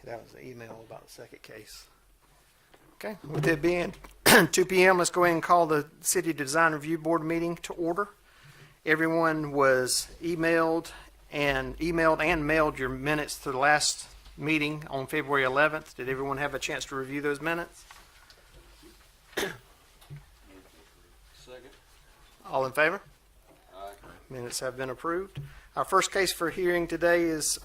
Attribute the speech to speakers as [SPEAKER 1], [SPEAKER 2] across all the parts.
[SPEAKER 1] That was an email about the second case. Okay, with it being 2 p.m., let's go ahead and call the City Design Review Board meeting to order. Everyone was emailed and mailed your minutes to the last meeting on February 11th. Did everyone have a chance to review those minutes?
[SPEAKER 2] Second.
[SPEAKER 1] All in favor?
[SPEAKER 2] Aye.
[SPEAKER 1] Minutes have been approved. Our first case for hearing today is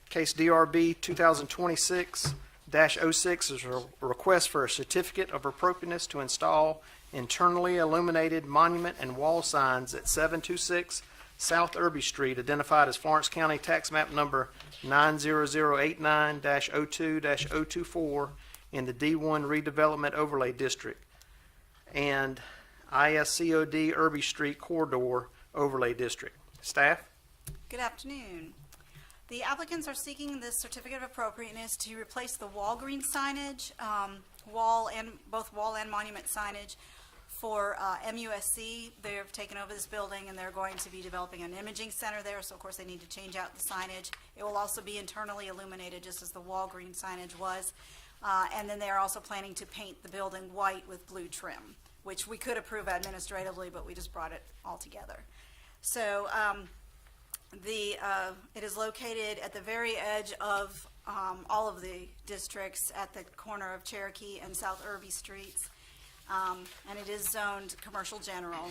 [SPEAKER 1] case DRB 2026-06 is a request for a certificate of appropriateness to install internally illuminated monument and wall signs at 726 South Irby Street, identified as Florence County Tax Map Number 90089-02-024 in the D1 Redevelopment Overlay District and ISCOD Irby Street Corridor Overlay District. Staff?
[SPEAKER 3] Good afternoon. The applicants are seeking this certificate of appropriateness to replace the Walgreens signage, both wall and monument signage for MUSC. They've taken over this building and they're going to be developing an imaging center there, so of course they need to change out the signage. It will also be internally illuminated just as the Walgreens signage was. And then they're also planning to paint the building white with blue trim, which we could approve administratively, but we just brought it all together. So it is located at the very edge of all of the districts at the corner of Cherokee and South Irby Streets. And it is zoned commercial general.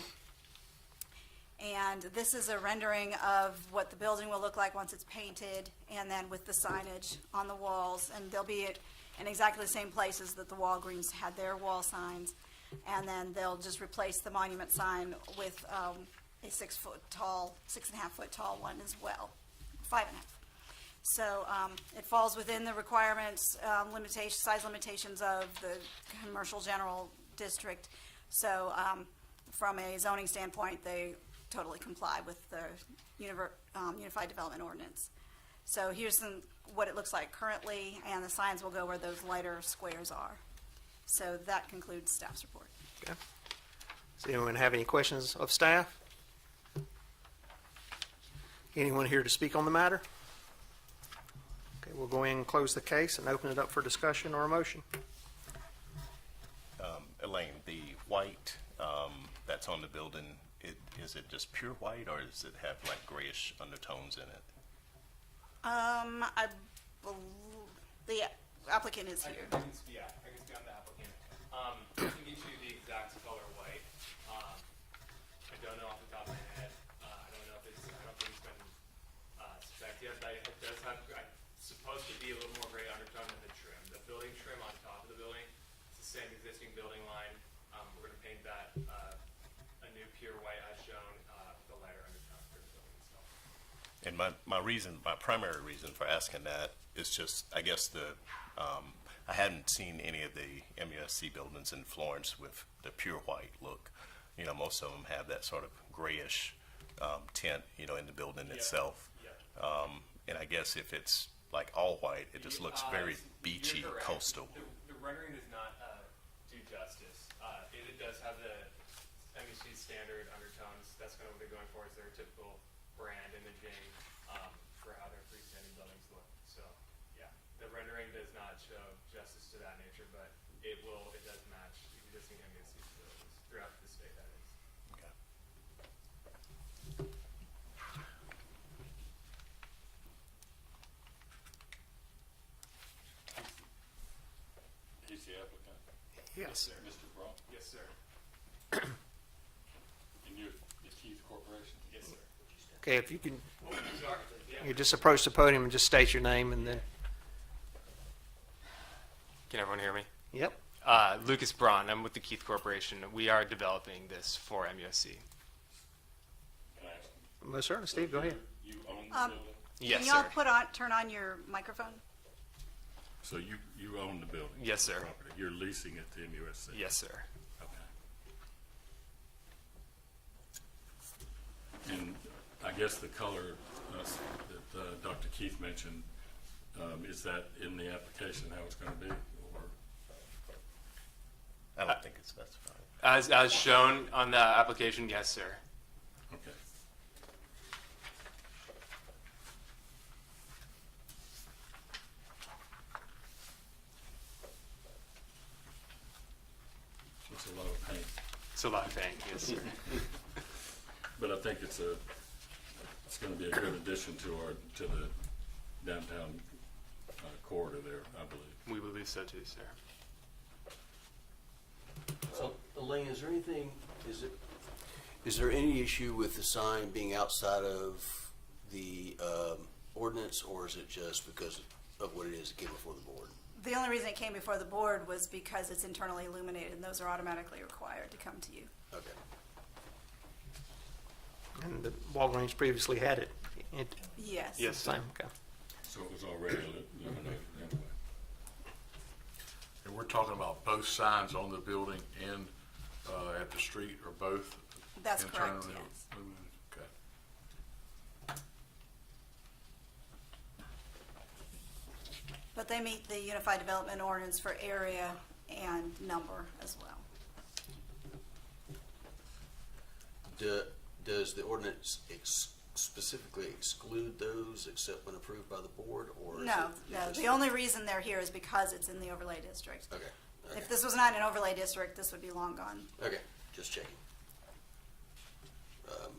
[SPEAKER 3] And this is a rendering of what the building will look like once it's painted, and then with the signage on the walls. And they'll be in exactly the same places that the Walgreens had their wall signs. And then they'll just replace the monument sign with a 6.5 foot tall one as well, 5.5. So it falls within the requirements, size limitations of the commercial general district. So from a zoning standpoint, they totally comply with the Unified Development Ordinance. So here's what it looks like currently, and the signs will go where those lighter squares are. So that concludes staff's report.
[SPEAKER 1] Okay. Does anyone have any questions of staff? Anyone here to speak on the matter? Okay, we'll go in and close the case and open it up for discussion or a motion.
[SPEAKER 4] Elaine, the white that's on the building, is it just pure white, or does it have like grayish undertones in it?
[SPEAKER 3] I believe the applicant is here.
[SPEAKER 5] I can speak on the applicant. I can get you the exact color white. I don't know off the top of my head. I don't know if it's, I don't think it's been spec'd yet, but it does have, it's supposed to be a little more gray undertone than the trim. The building trim on top of the building, it's the same existing building line. We're going to paint that a new pure white as shown, with a lighter undertone for the building itself.
[SPEAKER 4] And my primary reason for asking that is just, I guess I hadn't seen any of the MUSC buildings in Florence with the pure white look. You know, most of them have that sort of grayish tint, you know, in the building itself.
[SPEAKER 5] Yeah.
[SPEAKER 4] And I guess if it's like all white, it just looks very beachy,
[SPEAKER 5] You're correct.
[SPEAKER 4] coastal.
[SPEAKER 5] The rendering does not do justice. It does have the MEC standard undertones. That's going to be going for. It's their typical brand imaging for how their freestanding buildings look. So, yeah, the rendering does not show justice to that nature, but it does match existing MEC facilities throughout the state, that is.
[SPEAKER 4] Okay.
[SPEAKER 2] He's the applicant.
[SPEAKER 1] Yes.
[SPEAKER 2] Mr. Braun.
[SPEAKER 5] Yes, sir.
[SPEAKER 2] And you're the Keith Corporation?
[SPEAKER 5] Yes, sir.
[SPEAKER 1] Okay, if you can,
[SPEAKER 5] Oh, sorry. Yeah.
[SPEAKER 1] you just approach the podium and just state your name and then,
[SPEAKER 6] Can everyone hear me?
[SPEAKER 1] yep.
[SPEAKER 6] Lucas Braun. I'm with the Keith Corporation. We are developing this for MUSC.
[SPEAKER 2] Can I ask?
[SPEAKER 1] Most certainly, Steve, go ahead.
[SPEAKER 2] You own the building?
[SPEAKER 6] Yes,
[SPEAKER 3] Can y'all
[SPEAKER 6] sir.
[SPEAKER 3] turn on your microphone?
[SPEAKER 2] So you own the building?
[SPEAKER 6] Yes, sir.
[SPEAKER 2] Property. You're leasing it to MUSC?
[SPEAKER 6] Yes, sir.
[SPEAKER 2] Okay. And I guess the color that Dr. Keith mentioned, is that in the application how it's going to be? Or
[SPEAKER 4] I don't think it's specified.
[SPEAKER 6] As shown on the application, yes, sir.
[SPEAKER 2] okay.
[SPEAKER 6] It's a lot of pain, yes, sir.
[SPEAKER 2] But I think it's going to be a good addition to the downtown corridor there, I believe.
[SPEAKER 6] We believe so too, sir.
[SPEAKER 7] So, Elaine, is there any issue with the sign being outside of the ordinance, or is it just because of what it is that came before the board?
[SPEAKER 3] The only reason it came before the board was because it's internally illuminated, and those are automatically required to come to you.
[SPEAKER 7] Okay.
[SPEAKER 1] And the Walgreens previously had it.
[SPEAKER 3] Yes.
[SPEAKER 6] Yes, sir.
[SPEAKER 1] Same, okay.
[SPEAKER 2] So it was already illuminated anyway.
[SPEAKER 8] And we're talking about both signs on the building and at the street, or both?
[SPEAKER 3] That's correct,
[SPEAKER 8] internally
[SPEAKER 3] yes.
[SPEAKER 8] illuminated? Okay.
[SPEAKER 3] But they meet the Unified Development Ordinance for area and number as well.
[SPEAKER 7] Does the ordinance specifically exclude those except when approved by the board, or? is
[SPEAKER 3] No,
[SPEAKER 7] it
[SPEAKER 3] no,
[SPEAKER 7] just-
[SPEAKER 3] the only reason they're here is because it's in the overlay district.
[SPEAKER 7] Okay,
[SPEAKER 3] If this was not an overlay district, this would be long gone.
[SPEAKER 7] okay, just checking.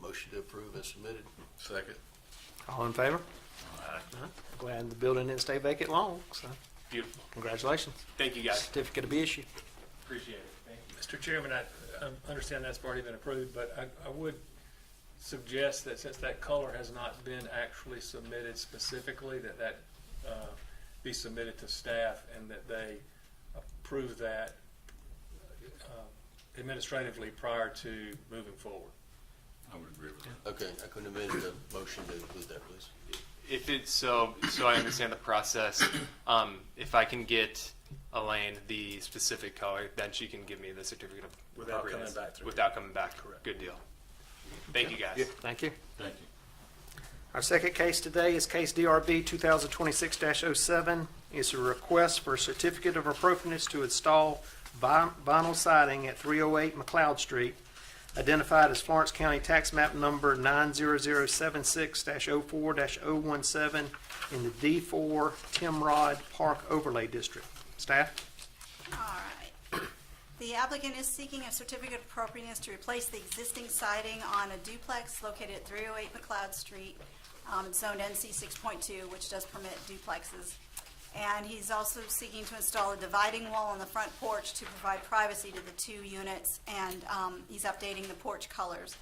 [SPEAKER 7] Motion to approve as submitted.
[SPEAKER 8] Second.
[SPEAKER 1] All in favor?
[SPEAKER 8] Aye.
[SPEAKER 1] Glad the building didn't stay vacant long, so
[SPEAKER 6] Beautiful.
[SPEAKER 1] congratulations.
[SPEAKER 6] Thank you, guys.
[SPEAKER 1] Certificate to be issued.
[SPEAKER 6] Appreciate it. Thank you.
[SPEAKER 9] Mr. Chairman, I understand that's already been approved, but I would suggest that since that color has not been actually submitted specifically, that be submitted to staff and that they approve that administratively prior to moving forward.
[SPEAKER 2] I would agree with that.
[SPEAKER 7] Okay, I couldn't amend the motion to include that, please.
[SPEAKER 6] If it's so I understand the process. If I can get Elaine the specific color, then she can give me the certificate of
[SPEAKER 9] Without
[SPEAKER 6] appropriateness.
[SPEAKER 9] coming back through.
[SPEAKER 6] Without coming back.
[SPEAKER 9] Correct.
[SPEAKER 6] Good deal. Thank you, guys.
[SPEAKER 1] Thank you.
[SPEAKER 2] Thank you.
[SPEAKER 1] Our second case today is case DRB 2026-07. It's a request for a certificate of appropriateness to install vinyl siding at 308 McLeod Street, identified as Florence County Tax Map Number 90076-04-017 in the D4 Timrod Park Overlay District. Staff?
[SPEAKER 3] All right. The applicant is seeking a certificate of appropriateness to replace the existing siding on a duplex located at 308 McLeod Street. It's zoned NC 6.2, which does permit duplexes. And he's also seeking to install a dividing wall on the front porch to provide privacy to the two units, and he's updating the porch colors.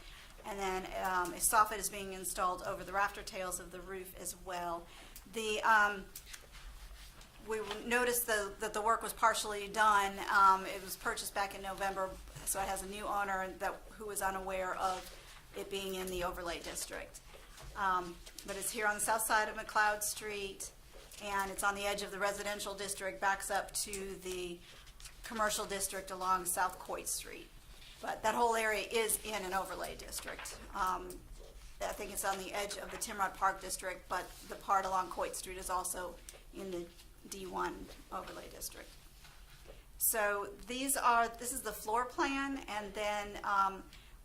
[SPEAKER 3] And then a soffit is being installed over the rafter tails of the roof as well. We noticed that the work was partially done. It was purchased back in November, so it has a new owner who was unaware of it being in the overlay district. But it's here on the south side of McLeod Street, and it's on the edge of the residential district, backs up to the commercial district along South Coit Street. But that whole area is in an overlay district. I think it's on the edge of the Timrod Park District, but the part along Coit Street is also in the D1 overlay district. So this is the floor plan, and then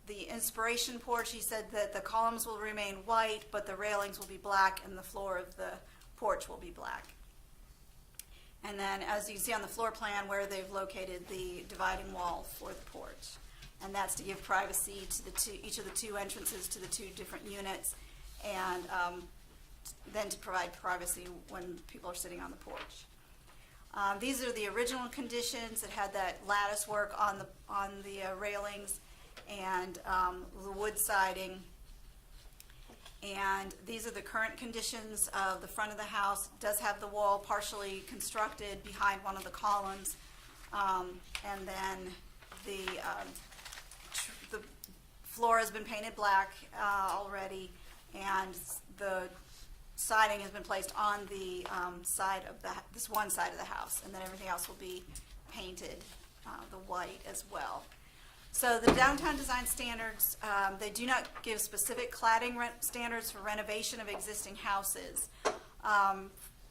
[SPEAKER 3] the inspiration porch, he said that the columns will remain white, but the railings will be black, and the floor of the porch will be black. And then, as you can see on the floor plan, where they've located the dividing wall for the porch. And that's to give privacy to each of the two entrances to the two different units, and then to provide privacy when people are sitting on the porch. These are the original conditions. It had that lattice work on the railings and the wood siding. And these are the current conditions of the front of the house. It does have the wall partially constructed behind one of the columns. And then the floor has been painted black already, and the siding has been placed on the side of this one side of the house, and then everything else will be painted the white as well. So the downtown design standards, they do not give specific cladding standards for renovation of existing houses.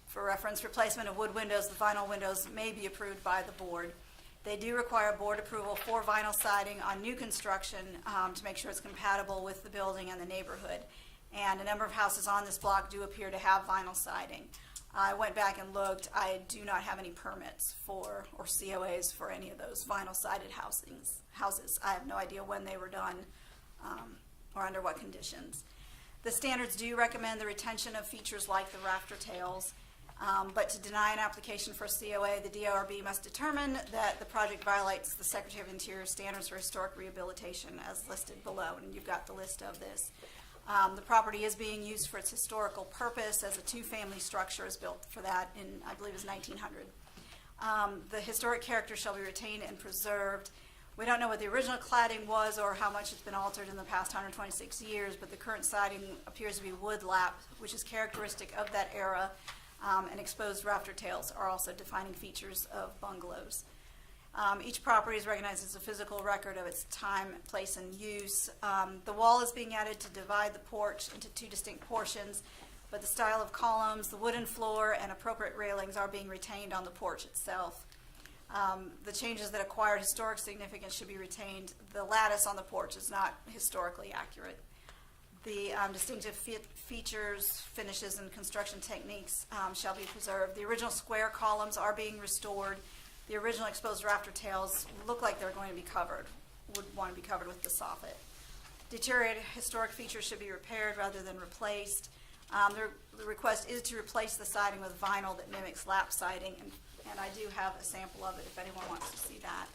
[SPEAKER 3] For reference, replacement of wood windows, the vinyl windows may be approved by the board. They do require board approval for vinyl siding on new construction to make sure it's compatible with the building and the neighborhood. And a number of houses on this block do appear to have vinyl siding. I went back and looked. I do not have any permits for, or COAs for any of those vinyl sided houses. I have no idea when they were done, or under what conditions. The standards do recommend the retention of features like the rafter tails, but to deny an application for a COA, the DORB must determine that the project violates the Secretary of Interior standards for historic rehabilitation as listed below, and you've got the list of this. The property is being used for its historical purpose as a two-family structure is built for that in, I believe it was 1900. The historic character shall be retained and preserved. We don't know what the original cladding was or how much it's been altered in the past 126 years, but the current siding appears to be wood lap, which is characteristic of that era, and exposed rafter tails are also defining features of bungalows. Each property is recognized as a physical record of its time, place, and use. The wall is being added to divide the porch into two distinct portions, but the style of columns, the wooden floor, and appropriate railings are being retained on the porch itself. The changes that acquired historic significance should be retained. The lattice on the porch is not historically accurate. The distinctive features, finishes, and construction techniques shall be preserved. The original square columns are being restored. The original exposed rafter tails look like they're going to be covered, would want to be covered with the soffit. Deteriorated historic features should be repaired rather than replaced. The request is to replace the siding with vinyl that mimics lap siding, and I do have a sample of it if anyone wants to see that.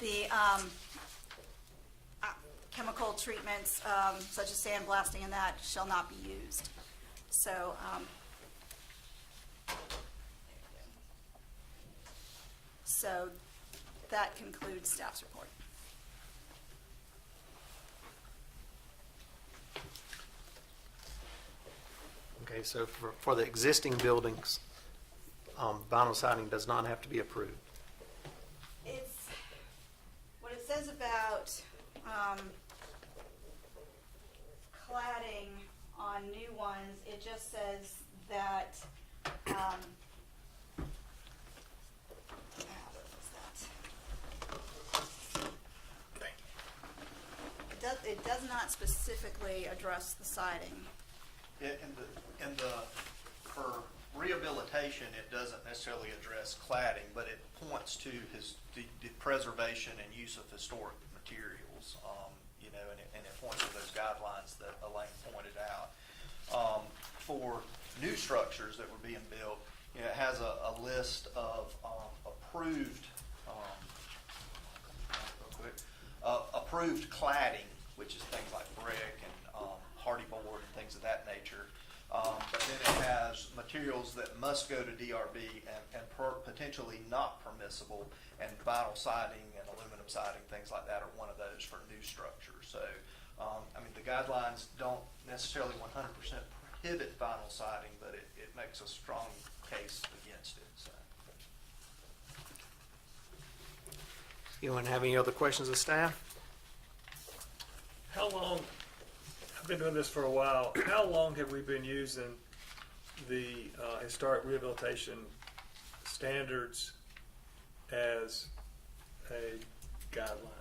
[SPEAKER 3] The chemical treatments, such as sandblasting and that, shall not be used. So that concludes staff's report.
[SPEAKER 1] Okay, so for the existing buildings, vinyl siding does not have to be approved.
[SPEAKER 3] It's, what it says about cladding on new ones, it just says that, it does not specifically address the siding.
[SPEAKER 10] For rehabilitation, it doesn't necessarily address cladding, but it points to the preservation and use of historic materials, and it points to those guidelines that Elaine pointed out. For new structures that were being built, it has a list of approved, approved cladding, which is things like brick and hardy board and things of that nature. But then it has materials that must go to DRB and potentially not permissible, and vinyl siding and aluminum siding, things like that, are one of those for new structures. So, the guidelines don't necessarily 100% prohibit vinyl siding, but it makes a strong case against it. So.
[SPEAKER 1] Anyone have any other questions of staff?
[SPEAKER 9] How long, I've been doing this for a while, how long have we been using the historic rehabilitation standards as a guideline?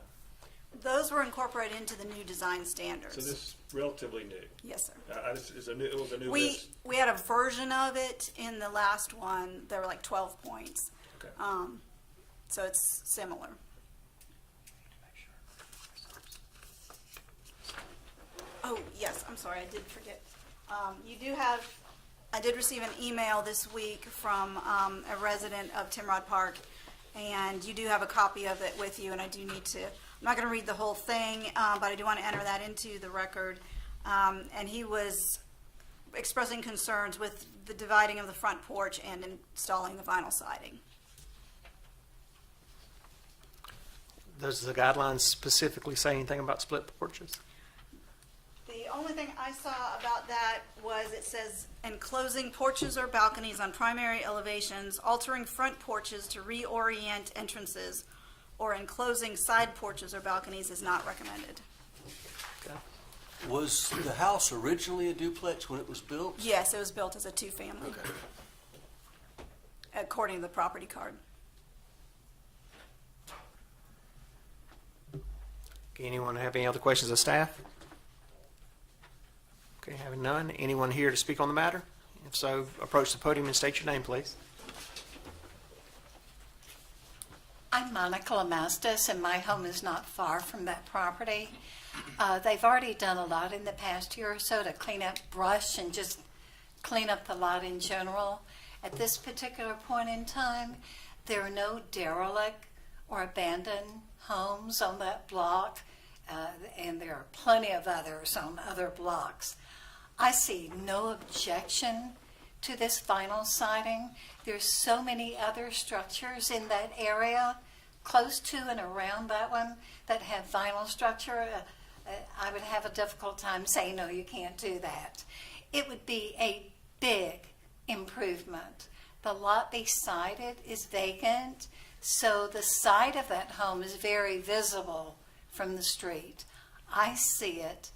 [SPEAKER 3] Those were incorporated into the new design standards.
[SPEAKER 9] So this is relatively new.
[SPEAKER 3] Yes, sir.
[SPEAKER 9] It was a new
[SPEAKER 3] We
[SPEAKER 9] list.
[SPEAKER 3] had a version of it in the last one. There were like 12 points.
[SPEAKER 9] Okay.
[SPEAKER 3] So it's similar. Oh, yes, I'm sorry, I did forget. I did receive an email this week from a resident of Timrod Park, and you do have a copy of it with you, and I do need to, I'm not going to read the whole thing, but I do want to enter that into the record. And he was expressing concerns with the dividing of the front porch and installing the vinyl siding.
[SPEAKER 1] Does the guidelines specifically say anything about split porches?
[SPEAKER 3] The only thing I saw about that was it says enclosing porches or balconies on primary elevations, altering front porches to reorient entrances, or enclosing side porches or balconies is not recommended.
[SPEAKER 1] Okay.
[SPEAKER 7] Was the house originally a duplex when it was built?
[SPEAKER 3] Yes, it was built as a two-family,
[SPEAKER 7] Okay.
[SPEAKER 3] according to the property card.
[SPEAKER 1] Okay, anyone have any other questions of staff? Okay, having none. Anyone here to speak on the matter? If so, approach the podium and state your name, please.
[SPEAKER 11] I'm Monica Lamastus, and my home is not far from that property. They've already done a lot in the past year or so to clean up brush and just clean up the lot in general. At this particular point in time, there are no derelict or abandoned homes on that block, and there are plenty of others on other blocks. I see no objection to this vinyl siding. There's so many other structures in that area, close to and around that one, that have vinyl structure. I would have a difficult time saying, no, you can't do that. It would be a big improvement. The lot beside it is vacant, so the side of that home is very visible from the street. I see it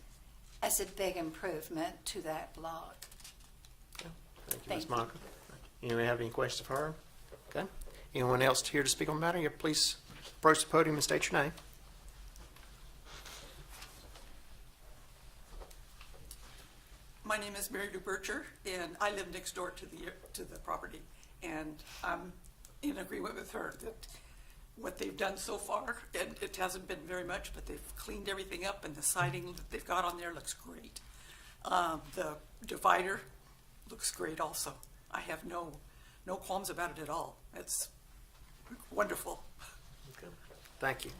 [SPEAKER 11] as a big improvement to that block.
[SPEAKER 1] Thank you,
[SPEAKER 11] Thank
[SPEAKER 1] Ms.
[SPEAKER 11] you.
[SPEAKER 1] Monica. Anyone have any questions for her? Okay. Anyone else here to speak on the matter? Yeah, please approach the podium and state your name.
[SPEAKER 12] My name is Mary Lou Bircher, and I live next door to the property. And I'm in agreement with her that what they've done so far, and it hasn't been very much, but they've cleaned everything up, and the siding that they've got on there looks great. The divider looks great also. I have no qualms about it at all. It's wonderful.
[SPEAKER 1] Okay. Thank you.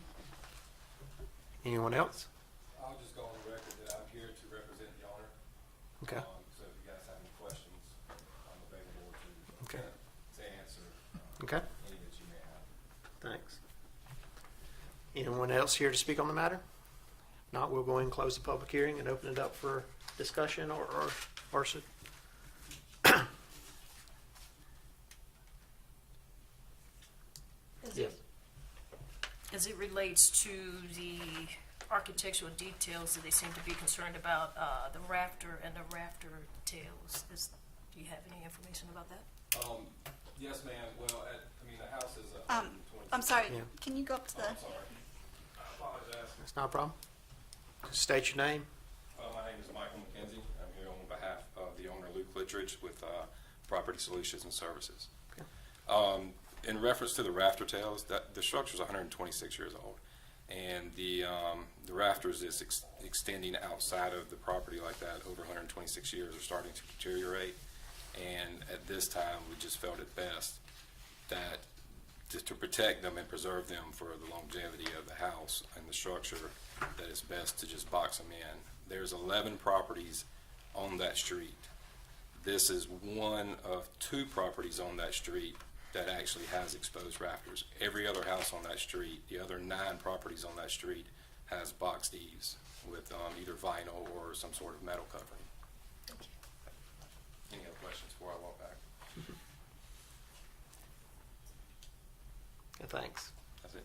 [SPEAKER 1] Anyone else?
[SPEAKER 13] I'll just go on the record that I'm here to represent the owner.
[SPEAKER 1] Okay.
[SPEAKER 13] So if you guys have any questions, I'm available to,
[SPEAKER 1] Okay.
[SPEAKER 13] to answer
[SPEAKER 1] Okay.
[SPEAKER 13] any that you may have.
[SPEAKER 1] Thanks. Anyone else here to speak on the matter? Not, we'll go ahead and close the public hearing and open it up for discussion or yes.
[SPEAKER 14] As it relates to the architectural details that they seem to be concerned about, the rafter and the rafter tails, do you have any information about that?
[SPEAKER 13] Yes, ma'am. Well, the house is 120.
[SPEAKER 3] I'm sorry,
[SPEAKER 1] Yeah.
[SPEAKER 3] can you go up to the,
[SPEAKER 13] I'm sorry. I apologize.
[SPEAKER 1] That's not a problem. Just state your name.
[SPEAKER 13] My name is Michael McKenzie. I'm here on behalf of the owner, Luke Littridge, with Property Solutions and Services.
[SPEAKER 1] Okay.
[SPEAKER 13] In reference to the rafter tails, the structure is 126 years old, and the rafters is extending outside of the property like that over 126 years are starting to deteriorate. And at this time, we just felt it best that to protect them and preserve them for the longevity of the house and the structure, that it's best to just box them in. There's 11 properties on that street. This is one of 2 properties on that street that actually has exposed rafters. Every other house on that street, the other 9 properties on that street, has boxed eaves with either vinyl or some sort of metal covering. Any other questions before I walk back?
[SPEAKER 1] Yeah, thanks.
[SPEAKER 13] That's it.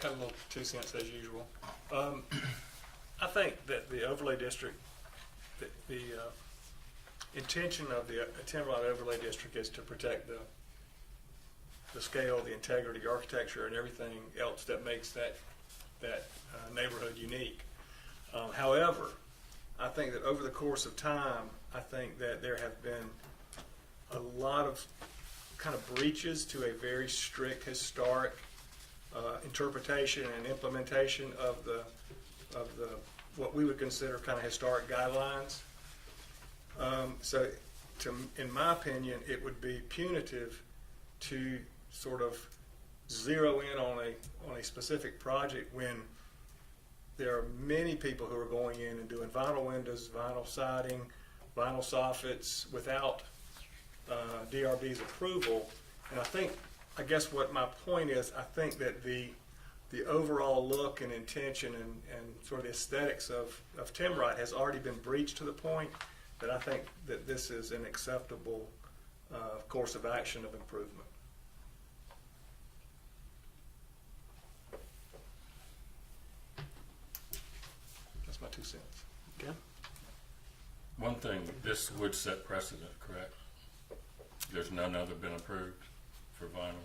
[SPEAKER 9] Have a little 2 cents as usual. I think that the overlay district, the intention of the Timberline overlay district is to protect the scale, the integrity, architecture, and everything else that makes that neighborhood unique. However, I think that over the course of time, I think that there have been a lot of kind of breaches to a very strict historic interpretation and implementation of the what we would consider kind of historic guidelines. So, in my opinion, it would be punitive to sort of zero in on a specific project when there are many people who are going in and doing vinyl windows, vinyl siding, vinyl soffits without DRB's approval. And I guess what my point is, I think that the overall look and intention and sort of the aesthetics of Timrite has already been breached to the point that I think that this is an acceptable course of action of improvement. That's my 2 cents.
[SPEAKER 1] Okay.
[SPEAKER 2] One thing, this would set precedent, correct? There's none other been approved for vinyl?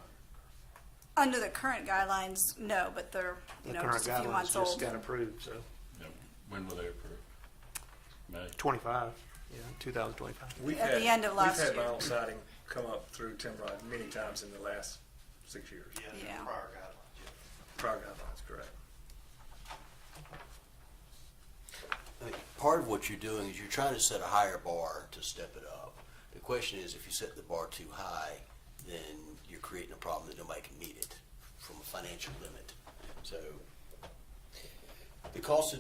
[SPEAKER 3] Under the current guidelines, no, but they're,
[SPEAKER 1] The current
[SPEAKER 3] just a few
[SPEAKER 1] guidelines
[SPEAKER 3] months
[SPEAKER 1] just
[SPEAKER 3] old.
[SPEAKER 1] got approved, so
[SPEAKER 2] Yeah, when were they approved? May?
[SPEAKER 1] 25, yeah, 2025.
[SPEAKER 9] We've
[SPEAKER 3] At
[SPEAKER 9] had-
[SPEAKER 3] the end of last
[SPEAKER 9] We've
[SPEAKER 3] year.
[SPEAKER 9] had vinyl siding come up through Timrod many times in the last 6 years.
[SPEAKER 3] Yeah.
[SPEAKER 10] Prior guidelines, yeah.
[SPEAKER 9] Prior guidelines, correct.
[SPEAKER 7] I mean, part of what you're doing is you're trying to set a higher bar to step it up. The question is, if you set the bar too high, then you're creating a problem that nobody can meet it from a financial limit. So the cost to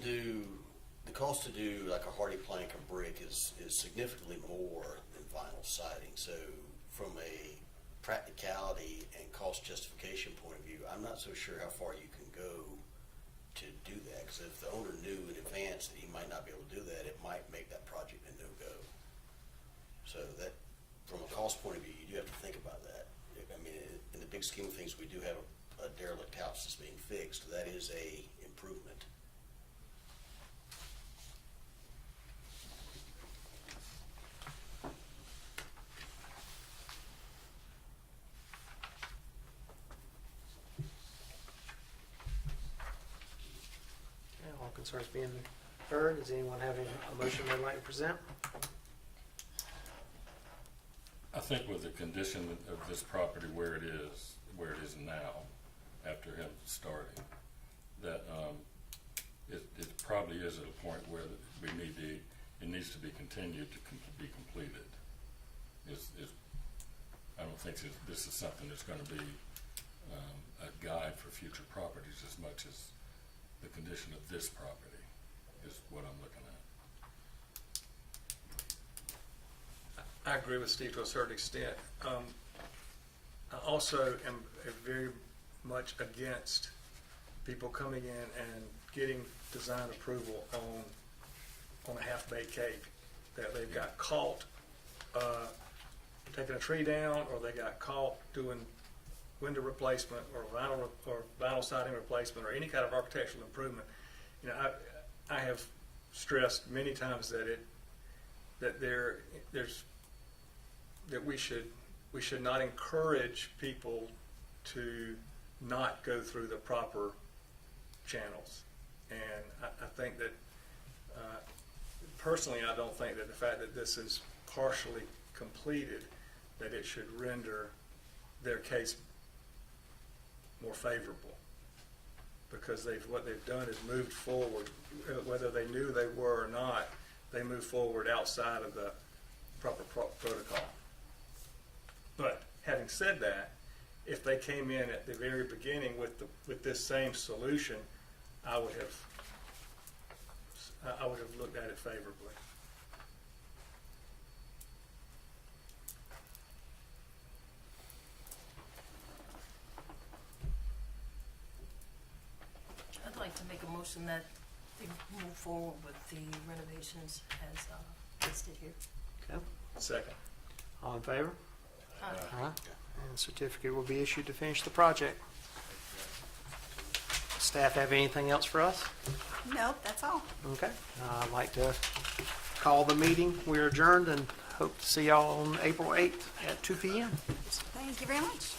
[SPEAKER 7] do like a hardy plank or brick is significantly more than vinyl siding. So from a practicality and cost justification point of view, I'm not so sure how far you can go to do that, because if the owner knew in advance that he might not be able to do that, it might make that project a no-go. So that, from a cost point of view, you do have to think about that. I mean, in the big scheme of things, we do have a derelict house that's being fixed. That is a improvement.
[SPEAKER 1] Yeah, all concerns being heard, does anyone have a motion they'd like to present?
[SPEAKER 2] I think with the condition of this property where it is now, after him starting, that it probably is at a point where it needs to be continued to be completed. I don't think this is something that's going to be a guide for future properties as much as the condition of this property is what I'm looking at.
[SPEAKER 9] I agree with Steve to a certain extent. I also am very much against people coming in and getting design approval on a half-baked cake, that they've got caught taking a tree down, or they got caught doing window replacement or vinyl siding replacement or any kind of architectural improvement. You know, I have stressed many times that we should not encourage people to not go through the proper channels. And I think that personally, I don't think that the fact that this is partially completed, that it should render their case more favorable, because what they've done is moved forward, whether they knew they were or not. They moved forward outside of the proper protocol. But having said that, if they came in at the very beginning with this same solution, I would have looked at it favorably.
[SPEAKER 14] I'd like to make a motion that they move forward with the renovations as listed here.
[SPEAKER 1] Okay,
[SPEAKER 9] Second.
[SPEAKER 1] all in favor?
[SPEAKER 14] Aye.
[SPEAKER 1] Aye. And certificate will be issued to finish the project. Staff have anything else for us?
[SPEAKER 3] Nope, that's all.
[SPEAKER 1] Okay, I'd like to call the meeting. We're adjourned and hope to see y'all on April 8th at 2 p.m.
[SPEAKER 3] Thank you very much.